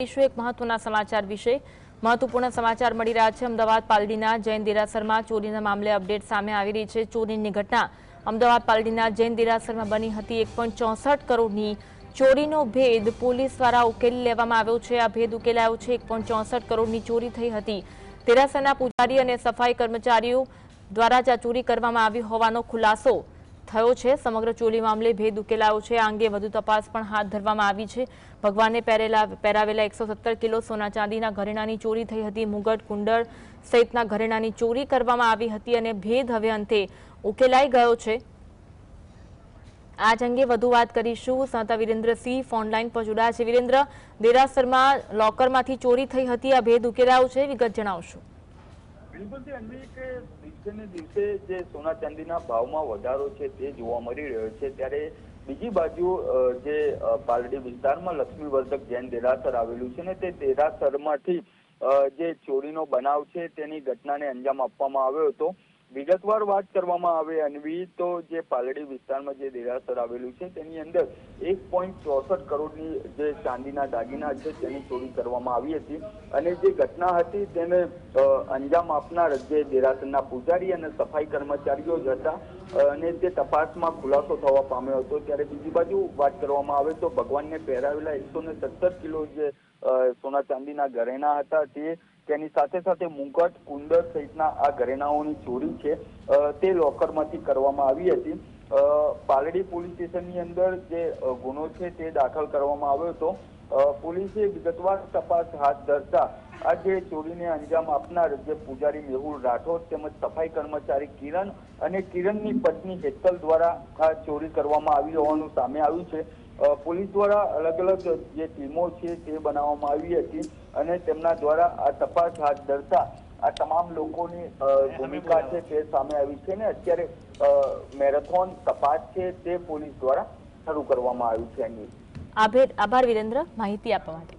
एक महत्वना समाचार विषय महत्वपूर्ण समाचार मળી રહ્યા છે। અમદાવાદ પાલડીના જૈન દેરાસરમાં ચોરીના મામલે અપડેટ સામે આવી રહી છે। ચોરીની ઘટના અમદાવાદ પાલડીના જૈન દેરાસરમાં બની હતી। 1.64 કરોડની ચોરીનો ભેદ પોલીસ દ્વારા ઉકેલી લેવામાં આવ્યો છે। આ ભેદ ઉકેલાયો છે। 1.64 કરોડની ચોરી થઈ હતી। દેરાસરના પૂજારી અને સફાઈ કર્મચારીઓ દ્વારા જ ચોરી કરવામાં આવી હોવાનો ખુલાસો થયો છે। સમગ્ર ચોરી મામલે ભેદ ઉકેલાયો છે। આ અંગે વધુ તપાસ પણ હાથ ધરવામાં આવી છે। ભગવાનને પહેરાવેલા 117 કિલો સોના ચાંદીના ઘરેણાની ચોરી થઈ હતી। મુગટ કુંડળ સહિતના ઘરેણાની ચોરી કરવામાં આવી હતી અને ભેદ હવે અંતે ઉકેલાઈ ગયો છે। આજ અંગે વધુ વાત કરીશું। સંતા વિરેન્દ્રસિંહ ફોનલાઈન પર જોડાયા છે। વિરેન્દ્ર, દેરાસરમાં લોકરમાંથી ચોરી થઈ હતી, આ ભેદ ઉકેલાયો છે, વિગત જણાવશો। બિલકુલ અન્વી કે દિવસે ને દિવસે જે સોના ચાંદીના ભાવમાં વધારો છે તે જોવા મળી રહ્યો છે, ત્યારે બીજી બાજુ જે પાલડી વિસ્તારમાં લક્ષ્મીવર્ધક જૈન દેરાસર આવેલું છે ને તે દેરાસરમાંથી જે ચોરીનો બનાવ છે તેની ઘટનાને અંજામ આપવામાં આવ્યો હતો। વિગતવાર વાત કરવામાં આવે અન્વી તો જે પાલડી વિસ્તારમાં જે દેરાસર આવેલું છે તેની અંદર 1.64 કરોડની જે ચાંદીના દાગીના છે તેની ચોરી કરવામાં આવી હતી અને જે ઘટના હતી તેને અંજામ આપનાર જે દેરાસરના પૂજારી અને સફાઈ કર્મચારીઓ જ હતા અને તે તપાસમાં ખુલાસો થવા પામ્યો હતો। ત્યારે બીજી બાજુ વાત કરવામાં આવે તો ભગવાનને પહેરાવેલા 117 કિલો જે સોના ચાંદીના ઘરેણા હતા તેની સાથે સાથે મુગટ કુંડળ સહિતના આ ઘરેણાઓની ચોરી છે તે લોકરમાંથી કરવામાં આવી હતી। પાલડી પોલીસ સ્ટેશનની અંદર જે ગુનો છે તે દાખલ કરવામાં આવ્યો હતો। પોલીસે વિગતવાર તપાસ હાથ ધરતા આ જે ચોરીને અંજામ આપનાર જે પૂજારી મેહુલ રાઠોડ તેમજ સફાઈ કર્મચારી કિરણ અને કિરણની પત્ની હેતલ દ્વારા આ ચોરી કરવામાં આવી હોવાનું સામે આવ્યું છે। પોલીસ દ્વારા અલગ અલગ જે ટીમો છે તે બનાવવામાં આવી હતી અને તેમના દ્વારા આ તપાસ હાથ ધરતા આ તમામ લોકોની ભૂમિકા છે તે સામે આવી છે ને અત્યારે મેરેથોન તપાસ છે તે પોલીસ દ્વારા શરૂ કરવામાં આવ્યું છે। આભાર વિરેન્દ્ર, માહિતી આપવા માટે।